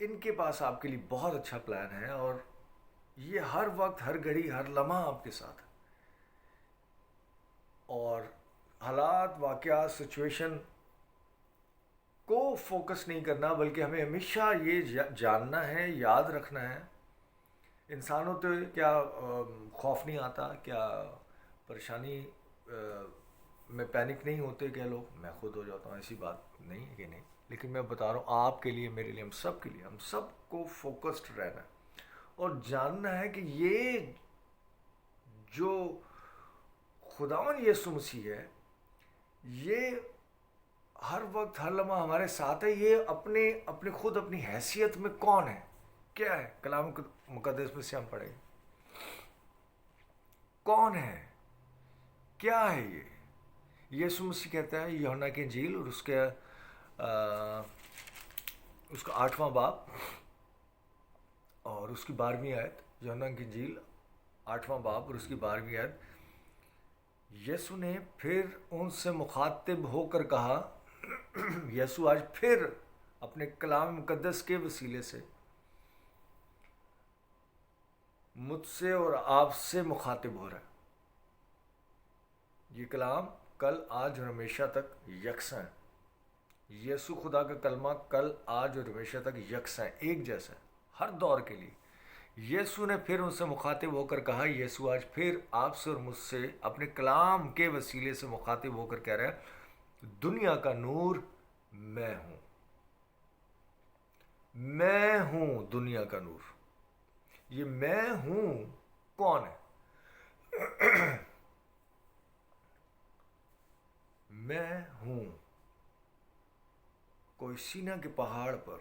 ان کے پاس آپ کے لیے بہت اچھا پلان ہے، اور یہ ہر وقت، ہر گھڑی، ہر لمحہ آپ کے ساتھ ہے. اور حالات، واقعات، سچویشن کو فوکس نہیں کرنا، بلکہ ہمیں ہمیشہ یہ جاننا ہے، یاد رکھنا ہے. انسانوں تو کیا خوف نہیں آتا، کیا پریشانی میں پینک نہیں ہوتے کیا لوگ؟ میں خود ہو جاتا ہوں، ایسی بات نہیں ہے کہ نہیں. لیکن میں بتا رہا ہوں آپ کے لیے، میرے لیے، ہم سب کے لیے، ہم سب کو فوکسڈ رہنا ہے اور جاننا ہے کہ یہ جو خداوند یسوع مسیح ہے، یہ ہر وقت، ہر لمحہ ہمارے ساتھ ہے. یہ اپنے خود اپنی حیثیت میں کون ہے، کیا ہے؟ کلام مقدس میں سے ہم پڑھیں کون ہے، کیا ہے یہ؟ یسوع مسیح کہتا ہے یوحنا کی انجیل اور اس کا 8واں باب اور اس کی 12ویں آیت. یوحنا کی انجیل 8واں باب اور اس کی 12ویں آیت. یسوع نے پھر ان سے مخاطب ہو کر کہا، یسوع آج پھر اپنے کلام مقدس کے وسیلے سے مجھ سے اور آپ سے مخاطب ہو رہا ہے. یہ کلام کل، آج اور ہمیشہ تک یکساں ہے. یسوع خدا کا کلمہ کل، آج اور ہمیشہ تک یکساں ہے، ایک جیسا ہے، ہر دور کے لیے. یسوع نے پھر ان سے مخاطب ہو کر کہا، یسوع آج پھر آپ سے اور مجھ سے اپنے کلام کے وسیلے سے مخاطب ہو کر کہہ رہا ہے، دنیا کا نور میں ہوں. میں ہوں دنیا کا نور. یہ میں ہوں کون ہے؟ میں ہوں کوئی سینا کے پہاڑ پر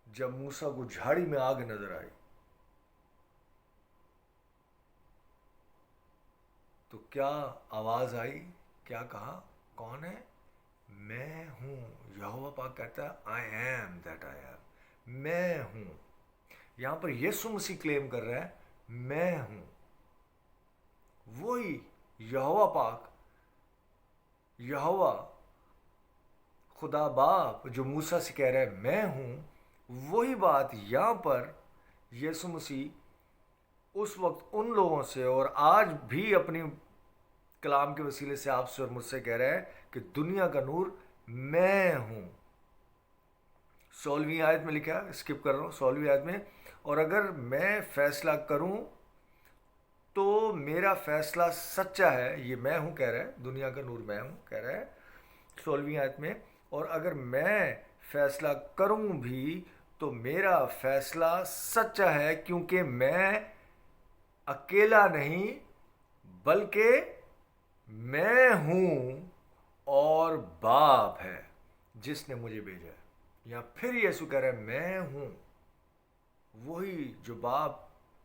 جب موسیٰ کو جھاڑی میں آگ نظر آئی تو کیا آواز آئی، کیا کہا؟ کون ہے؟ میں ہوں. یہوہ پاک کہتا ہے I am that I am. میں ہوں. یہاں پر یسوع مسیح کلیم کر رہا ہے میں ہوں. وہی یہوہ پاک، یہوہ خدا باپ جو موسیٰ سے کہہ رہا ہے میں ہوں، وہی بات یہاں پر یسوع مسیح اس وقت ان لوگوں سے اور آج بھی اپنی کلام کے وسیلے سے آپ سے اور مجھ سے کہہ رہا ہے کہ دنیا کا نور میں ہوں. 16ویں آیت میں لکھا ہے، اسکپ کر رہا ہوں، 16ویں آیت میں، اور اگر میں فیصلہ کروں تو میرا فیصلہ سچا ہے. یہ میں ہوں کہہ رہا ہے، دنیا کا نور میں ہوں کہہ رہا ہے 16ویں آیت میں. اور اگر میں فیصلہ کروں بھی تو میرا فیصلہ سچا ہے، کیونکہ میں اکیلا نہیں بلکہ میں ہوں اور باپ ہے جس نے مجھے بھیجا ہے. یہاں پھر یسوع کہہ رہا ہے میں ہوں. وہی جو باپ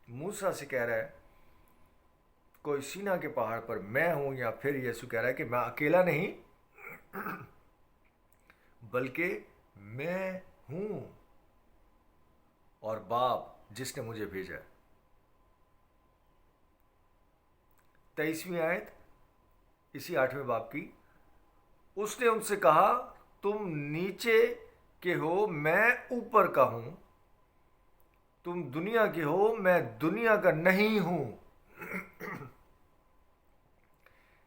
موسیٰ سے کہہ رہا ہے کوئی سینا کے پہاڑ پر میں ہوں، یا پھر یسوع کہہ رہا ہے کہ میں اکیلا نہیں بلکہ میں ہوں اور باپ جس نے مجھے بھیجا ہے. 23ویں آیت اسی 8ویں باب کی. اس نے ان سے کہا، تم نیچے کے ہو، میں اوپر کا ہوں. تم دنیا کے ہو، میں دنیا کا نہیں ہوں.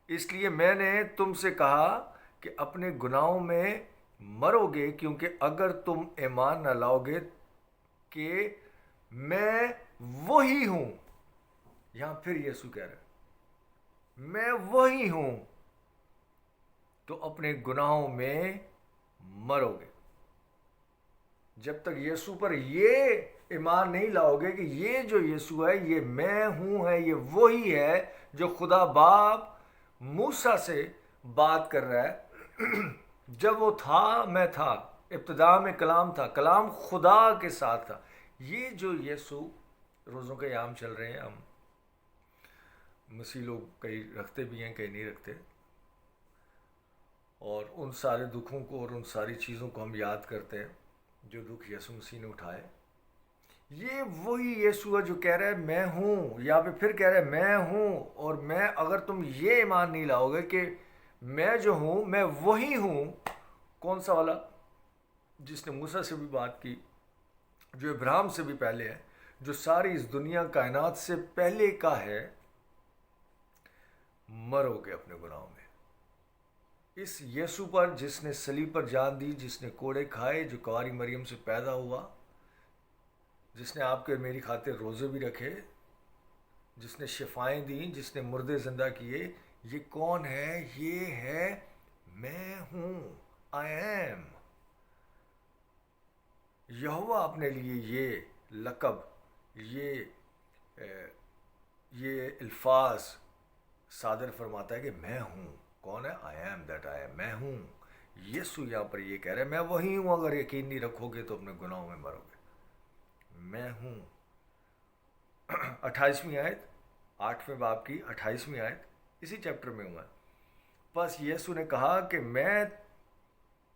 اس لیے میں نے تم سے کہا کہ اپنے گناہوں میں مرو گے، کیونکہ اگر تم ایمان نہ لاؤ گے کہ میں وہی ہوں. یہاں پھر یسوع کہہ رہا ہے میں وہی ہوں، تو اپنے گناہوں میں مرو گے. جب تک یسوع پر یہ ایمان نہیں لاؤ گے کہ یہ جو یسوع ہے، یہ میں ہوں ہے، یہ وہی ہے جو خدا باپ موسیٰ سے بات کر رہا ہے. جب وہ تھا میں تھا، ابتدا میں کلام تھا، کلام خدا کے ساتھ تھا. یہ جو یسوع، روزوں کے ایام چل رہے ہیں، ہم مسیح لوگ کئی رکھتے بھی ہیں، کئی نہیں رکھتے، اور ان سارے دکھوں کو اور ان ساری چیزوں کو ہم یاد کرتے ہیں جو دکھ یسوع مسیح نے اٹھائے. یہ وہی یسوع ہے جو کہہ رہا ہے میں ہوں. یہاں پہ پھر کہہ رہا ہے میں ہوں، اور اگر تم یہ ایمان نہیں لاؤ گے کہ میں جو ہوں میں وہی ہوں، کون سا والا؟ جس نے موسیٰ سے بھی بات کی، جو ابراہیم سے بھی پہلے ہے، جو ساری اس دنیا کائنات سے پہلے کا ہے۔ مرو گے اپنے گناہوں میں۔ اس یسوع پر جس نے صلیب پر جان دی، جس نے کوڑے کھائے، جو کنواری مریم سے پیدا ہوا، جس نے آپ کے میری خاطر روزے بھی رکھے، جس نے شفائیں دیں، جس نے مردے زندہ کیے، یہ کون ہے؟ یہ ہے میں ہوں، آئی ایم۔ یہوہ اپنے لیے یہ لقب، یہ الفاظ صادر فرماتا ہے کہ میں ہوں۔ کون ہے؟ I am that I am, میں ہوں۔ یسوع یہاں پر یہ کہہ رہے ہیں میں وہی ہوں، اگر یقین نہیں رکھو گے تو اپنے گناہوں میں مرو گے۔ میں ہوں۔ 28ویں آیت، 8ویں باب کی 28ویں آیت، اسی چیپٹر میں ہوں میں۔ بس یسوع نے کہا کہ میں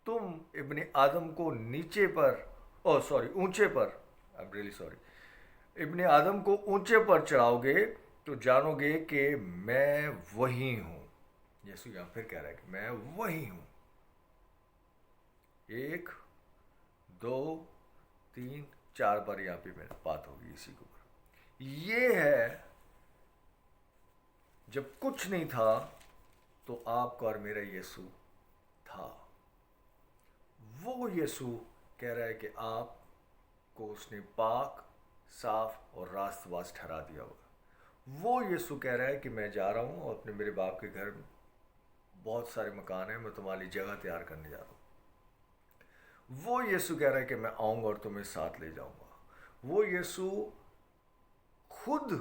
تم ابن آدم کو اونچے پر ابن آدم کو اونچے پر چڑھاؤ گے تو جانو گے کہ میں وہی ہوں۔ یسوع یہاں پھر کہہ رہا ہے کہ میں وہی ہوں۔ 1 2 3 4 بار یہاں پہ میں بات ہوگی اسی کے اوپر۔ یہ ہے جب کچھ نہیں تھا تو آپ کا اور میرا یسوع تھا۔ وہ یسوع کہہ رہا ہے کہ آپ کو اس نے پاک، صاف اور راست باز ٹھہرا دیا ہوگا۔ وہ یسوع کہہ رہا ہے کہ میں جا رہا ہوں اور اپنے میرے باپ کے گھر میں بہت سارے مکان ہیں، میں تمہارے لیے جگہ تیار کرنے جا رہا ہوں۔ وہ یسوع کہہ رہا ہے کہ میں آؤں گا اور تمہیں ساتھ لے جاؤں گا۔ وہ یسوع خود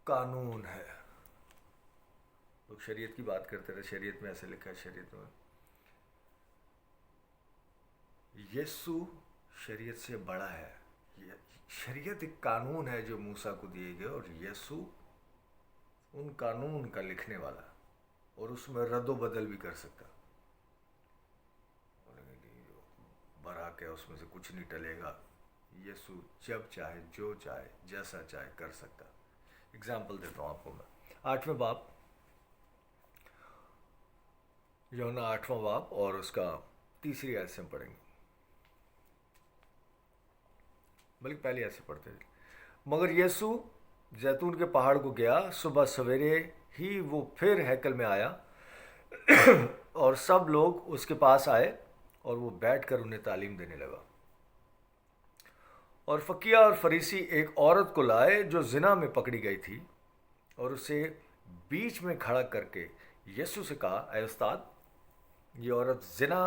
قانون ہے۔ لوگ شریعت کی بات کرتے رہے، شریعت میں ایسے لکھا ہے، شریعت میں۔ یسوع شریعت سے بڑا ہے۔ شریعت ایک قانون ہے جو موسیٰ کو دیے گئے، اور یسوع ان قانون کا لکھنے والا، اور اس میں رد و بدل بھی کر سکتا۔ برحق ہے، اس میں سے کچھ نہیں ٹلے گا۔ یسوع جب چاہے، جو چاہے، جیسا چاہے کر سکتا۔ اگزامپل دیتا ہوں آپ کو میں، 8ویں باب، یوحنا 8واں باب اور اس کا 3 آیت سے ہم پڑھیں گے، بلکہ پہلی آیت سے پڑھتے ہیں۔ مگر یسوع زیتون کے پہاڑ کو گیا، صبح سویرے ہی وہ پھر ہیکل میں آیا اور سب لوگ اس کے پاس آئے اور وہ بیٹھ کر انہیں تعلیم دینے لگا۔ اور فقیہ اور فریسی ایک عورت کو لائے جو زنا میں پکڑی گئی تھی، اور اسے بیچ میں کھڑا کر کے یسوع سے کہا، اے استاد، یہ عورت زنا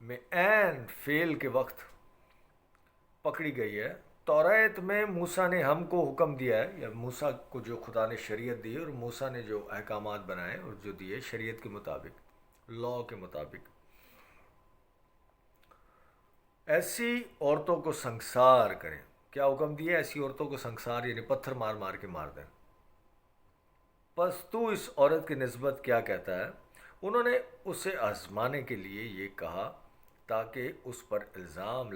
میں عین فعل کے وقت پکڑی گئی ہے۔ توریت میں موسیٰ نے ہم کو حکم دیا ہے، یا موسیٰ کو جو خدا نے شریعت دی اور موسیٰ نے جو احکامات بنائے اور جو دیے شریعت کے مطابق، لاء کے مطابق، ایسی عورتوں کو سنگسار کریں۔ کیا حکم دیا؟ ایسی عورتوں کو سنگسار، یعنی پتھر مار مار کے مار دیں۔ پس تو اس عورت کی نسبت کیا کہتا ہے؟ انہوں نے اسے آزمانے کے لیے یہ کہا تاکہ اس پر الزام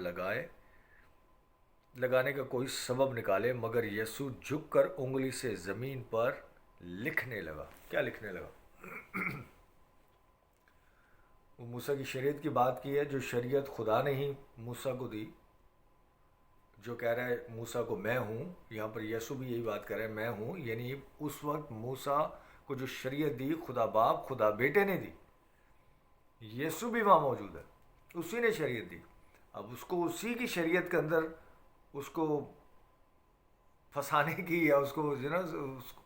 لگانے کا کوئی سبب نکالے، مگر یسوع جھک کر انگلی سے زمین پر لکھنے لگا۔ کیا لکھنے لگا؟ وہ موسیٰ کی شریعت کی بات کی ہے، جو شریعت خدا نے ہی موسیٰ کو دی، جو کہہ رہا ہے موسیٰ کو میں ہوں۔ یہاں پر یسوع بھی یہی بات کر رہے ہیں، میں ہوں، یعنی اس وقت موسیٰ کو جو شریعت دی خدا باپ، خدا بیٹے نے دی، یسوع بھی وہاں موجود ہے، اسی نے شریعت دی۔ اب اس کو اسی کی شریعت کے اندر اس کو پھنسانے کی، یا اس کو جو نا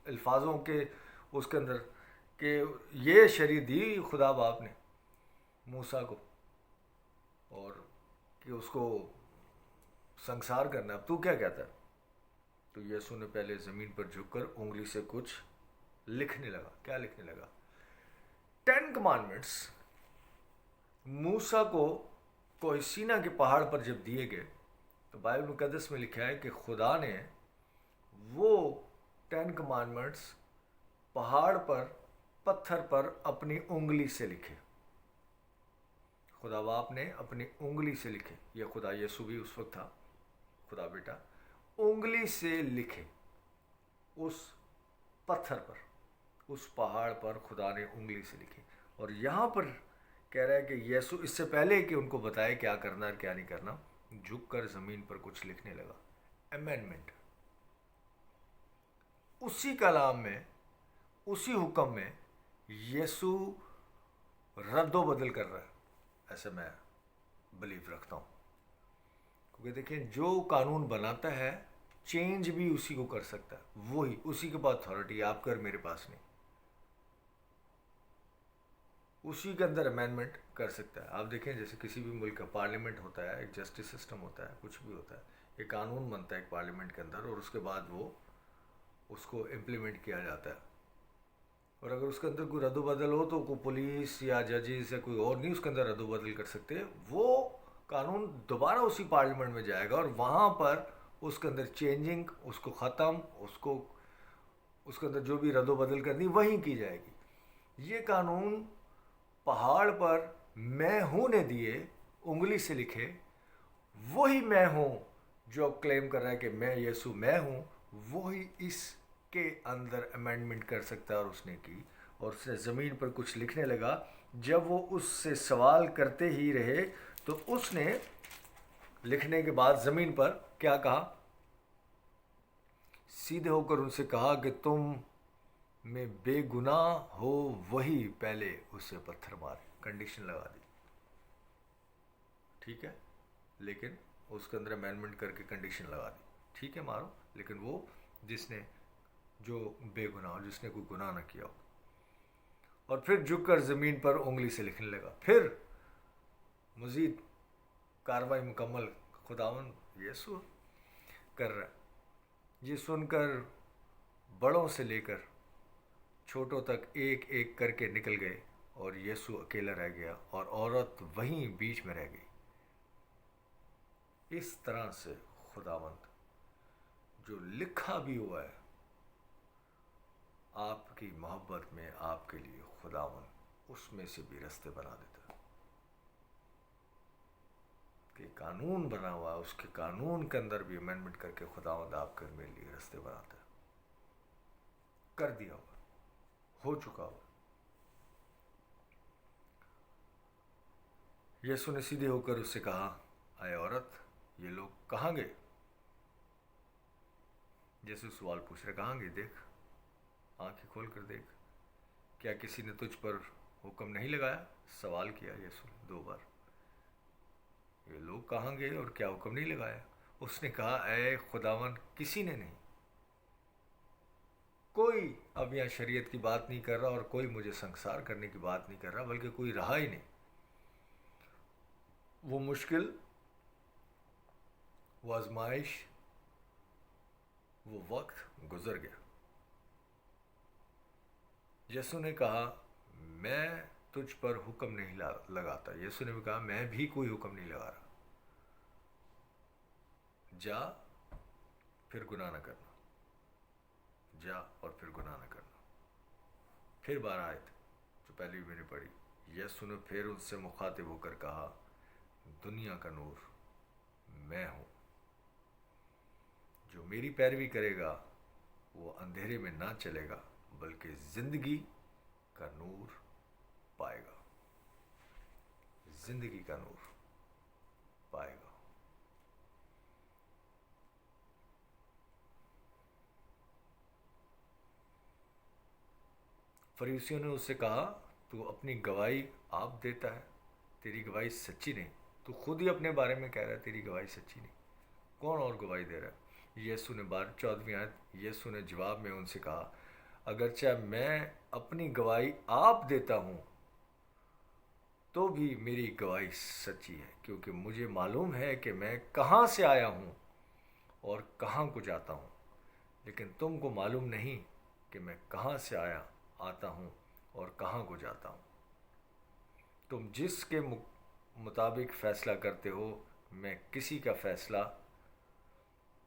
الفاظوں کے اس کے اندر کہ یہ شریعت دی خدا باپ نے موسیٰ کو، اور کہ اس کو سنگسار کرنا۔ اب تو کیا کہتا ہے؟ تو یسوع نے پہلے زمین پر جھک کر انگلی سے کچھ لکھنے لگا۔ کیا لکھنے لگا؟ 10 کمانڈمنٹس موسیٰ کو کوہ سینا کے پہاڑ پر جب دیے گئے تو بائبل مقدس میں لکھا ہے کہ خدا نے وہ 10 کمانڈمنٹس پہاڑ پر، پتھر پر اپنی انگلی سے لکھے۔ خدا باپ نے اپنی انگلی سے لکھے، یہ خدا یسوع بھی اس وقت تھا، خدا بیٹا، انگلی سے لکھے اس پتھر پر، اس پہاڑ پر خدا نے انگلی سے لکھے۔ اور یہاں پر کہہ رہا ہے کہ یسوع اس سے پہلے کہ ان کو بتائے کیا کرنا اور کیا نہیں کرنا، جھک کر زمین پر کچھ لکھنے لگا. امینڈمنٹ. اسی کلام میں، اسی حکم میں یسوع رد و بدل کر رہا ہے. ایسے میں بلیو رکھتا ہوں، کیونکہ دیکھیں جو قانون بناتا ہے چینج بھی اسی کو کر سکتا ہے، وہی اسی کے پاس اتھارٹی ہے، آپ کر میرے پاس نہیں. اسی کے اندر امینڈمنٹ کر سکتا ہے. آپ دیکھیں جیسے کسی بھی ملک کا پارلیمنٹ ہوتا ہے، ایک جسٹس سسٹم ہوتا ہے، کچھ بھی ہوتا ہے، ایک قانون بنتا ہے ایک پارلیمنٹ کے اندر، اور اس کے بعد وہ اس کو امپلیمنٹ کیا جاتا ہے. اور اگر اس کے اندر کوئی رد و بدل ہو تو کوئی پولیس یا ججز یا کوئی اور نہیں اس کے اندر رد و بدل کر سکتے. وہ قانون دوبارہ اسی پارلیمنٹ میں جائے گا اور وہاں پر اس کے اندر چینجنگ، اس کو ختم، اس کے اندر جو بھی رد و بدل کرنی وہیں کی جائے گی. یہ قانون پہاڑ پر میں ہوں نے دیے، انگلی سے لکھے، وہی میں ہوں جو کلیم کر رہا ہے کہ میں یسوع میں ہوں، وہی اس کے اندر امینڈمنٹ کر سکتا ہے. اور اس نے کی، اور اس نے زمین پر کچھ لکھنے لگا. جب وہ اس سے سوال کرتے ہی رہے تو اس نے لکھنے کے بعد زمین پر کیا کہا؟ سیدھے ہو کر ان سے کہا کہ تم میں بے گناہ ہو وہی پہلے اسے پتھر مارے. کنڈیشن لگا دی، ٹھیک ہے، لیکن اس کے اندر امینڈمنٹ کر کے کنڈیشن لگا دی، ٹھیک ہے مارو، لیکن وہ جس نے جو بے گناہ ہو، جس نے کوئی گناہ نہ کیا ہو. اور پھر جھک کر زمین پر انگلی سے لکھنے لگا. پھر مزید کاروائی مکمل خداوند یسوع کر رہا ہے. یہ سن کر بڑوں سے لے کر چھوٹوں تک ایک ایک کر کے نکل گئے، اور یسوع اکیلا رہ گیا اور عورت وہیں بیچ میں رہ گئی. اس طرح سے خداوند جو لکھا بھی ہوا ہے آپ کی محبت میں، آپ کے لیے خداوند اس میں سے بھی رستے بنا دیتا ہے. کہ قانون بنا ہوا ہے، اس کے قانون کے اندر بھی امینڈمنٹ کر کے خداوند آپ کے میرے لیے رستے بناتا ہے. کر دیا ہوا، ہو چکا ہوا. یسوع نے سیدھے ہو کر اس سے کہا، اے عورت، یہ لوگ کہاں گئے؟ یسوع سوال پوچھ رہے، کہاں گئے؟ دیکھ، آنکھیں کھول کر دیکھ، کیا کسی نے تجھ پر حکم نہیں لگایا؟ سوال کیا یسوع نے 2 بار. یہ لوگ کہاں گئے اور کیا حکم نہیں لگایا؟ اس نے کہا، اے خداوند، کسی نے نہیں. کوئی اب یہاں شریعت کی بات نہیں کر رہا اور کوئی مجھے سنگسار کرنے کی بات نہیں کر رہا، بلکہ کوئی رہا ہی نہیں. وہ مشکل، وہ آزمائش، وہ وقت گزر گیا. یسوع نے کہا، میں تجھ پر حکم نہیں لگاتا. یسوع نے بھی کہا، میں بھی کوئی حکم نہیں لگا رہا. جا پھر گناہ نہ کرنا، جا اور پھر گناہ نہ کرنا. پھر 12 آیت جو پہلے بھی میں نے پڑھی. یسوع نے پھر ان سے مخاطب ہو کر کہا، دنیا کا نور میں ہوں. جو میری پیروی کرے گا وہ اندھیرے میں نہ چلے گا بلکہ زندگی کا نور پائے گا. زندگی کا نور پائے گا. فریسیوں نے اس سے کہا، تو اپنی گواہی آپ دیتا ہے، تیری گواہی سچی نہیں. تو خود ہی اپنے بارے میں کہہ رہا ہے تیری گواہی سچی نہیں. کون اور گواہی دے رہا ہے؟ یسوع نے 14ویں آیت، یسوع نے جواب میں ان سے کہا، اگرچہ میں اپنی گواہی آپ دیتا ہوں تو بھی میری گواہی سچی ہے، کیونکہ مجھے معلوم ہے کہ میں کہاں سے آیا ہوں اور کہاں کو جاتا ہوں. لیکن تم کو معلوم نہیں کہ میں کہاں سے آتا ہوں اور کہاں کو جاتا ہوں. تم جس کے مطابق فیصلہ کرتے ہو، میں کسی کا فیصلہ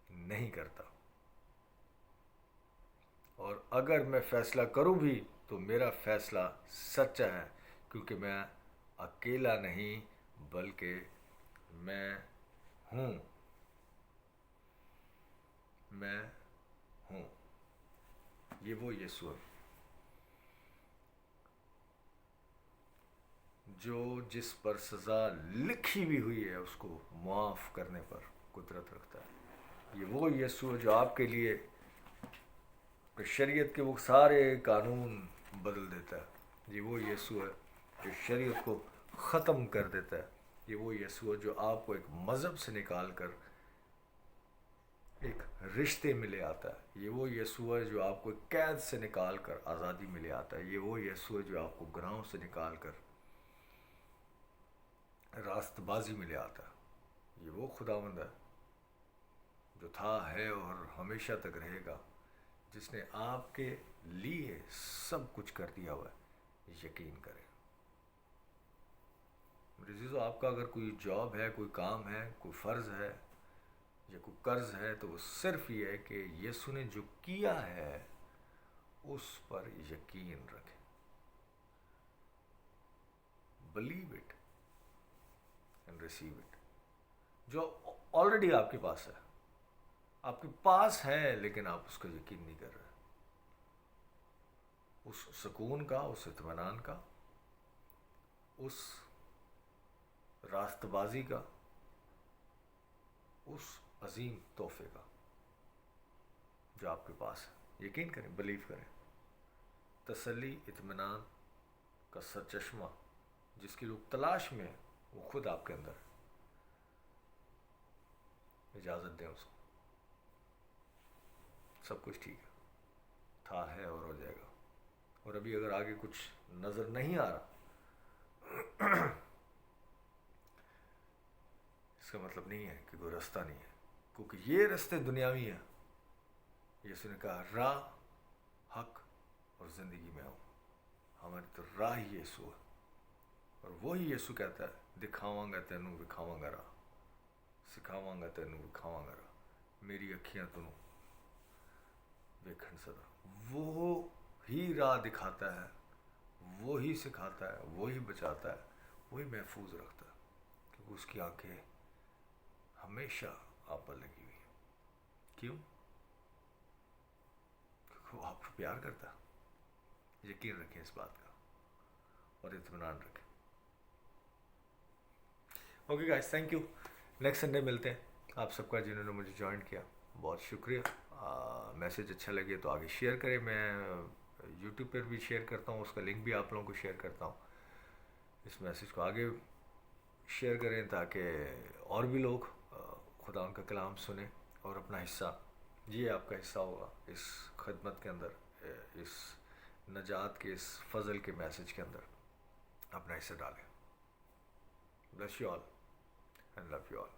نہیں کرتا، اور اگر میں فیصلہ کروں بھی تو میرا فیصلہ سچا ہے، کیونکہ میں اکیلا نہیں بلکہ میں ہوں. میں ہوں. یہ وہ یسوع جو جس پر سزا لکھی بھی ہوئی ہے اس کو معاف کرنے پر قدرت رکھتا ہے. یہ وہ یسوع ہے جو آپ کے لیے شریعت کے وہ سارے قانون بدل دیتا ہے. یہ وہ یسوع ہے جو شریعت کو ختم کر دیتا ہے. یہ وہ یسوع ہے جو آپ کو ایک مذہب سے نکال کر ایک رشتے میں لے آتا ہے. یہ وہ یسوع ہے جو آپ کو ایک قید سے نکال کر آزادی میں لے آتا ہے. یہ وہ یسوع ہے جو آپ کو گناہوں سے نکال کر راست بازی میں لے آتا ہے. یہ وہ خداوند ہے جو تھا ہے اور ہمیشہ تک رہے گا, جس نے آپ کے لیے سب کچھ کر دیا ہوا ہے. یقین کریں میرے عزیزو, آپ کا اگر کوئی جاب ہے, کوئی کام ہے, کوئی فرض ہے یا کوئی قرض ہے, تو وہ صرف یہ ہے کہ یسوع نے جو کیا ہے اس پر یقین رکھیں. Believe it and receive it. جو آلریڈی آپ کے پاس ہے, آپ کے پاس ہے, لیکن آپ اس کا یقین نہیں کر رہے. اس سکون کا, اس اطمینان کا, اس راست بازی کا, اس عظیم تحفے کا جو آپ کے پاس ہے. یقین کریں, بلیو کریں. تسلی, اطمینان کا سرچشمہ جس کی لوگ تلاش میں ہیں, وہ خود آپ کے اندر ہے. اجازت دیں اس کو. سب کچھ ٹھیک ہے, تھا, ہے اور ہو جائے گا. اور ابھی اگر آگے کچھ نظر نہیں آ رہا, اس کا مطلب نہیں ہے کہ کوئی رستہ نہیں ہے, کیونکہ یہ رستے دنیاوی ہیں. یسوع نے کہا راہ, حق اور زندگی میں ہوں. ہماری تو راہ ہی یسوع ہے, اور وہی یسوع کہتا ہے دکھاواں گا تینوں وکھاواں گا راہ, سکھاواں گا تینوں وکھاواں گا راہ, میری اکھیاں تینوں ویکھن سدا. وہ ہی راہ دکھاتا ہے, وہی سکھاتا ہے, وہی بچاتا ہے, وہی محفوظ رکھتا ہے, کیونکہ اس کی آنکھیں ہمیشہ آپ پر لگی ہوئی ہیں. کیوں؟ کیونکہ وہ آپ کو پیار کرتا ہے. یقین رکھیں اس بات کا اور اطمینان رکھیں. Okay guys, thank you. Next Sunday ملتے ہیں. آپ سب کا جنہوں نے مجھے جوائن کیا بہت شکریہ. میسیج اچھا لگے تو آگے شیئر کریں. میں یوٹیوب پر بھی شیئر کرتا ہوں, اس کا لنک بھی آپ لوگوں کو شیئر کرتا ہوں. اس میسیج کو آگے شیئر کریں تاکہ اور بھی لوگ خدا ان کا کلام سنیں اور اپنا حصہ, یہ آپ کا حصہ ہوگا اس خدمت کے اندر, اس نجات کے, اس فضل کے میسیج کے اندر اپنا حصہ ڈالیں. Bless you all and love you all.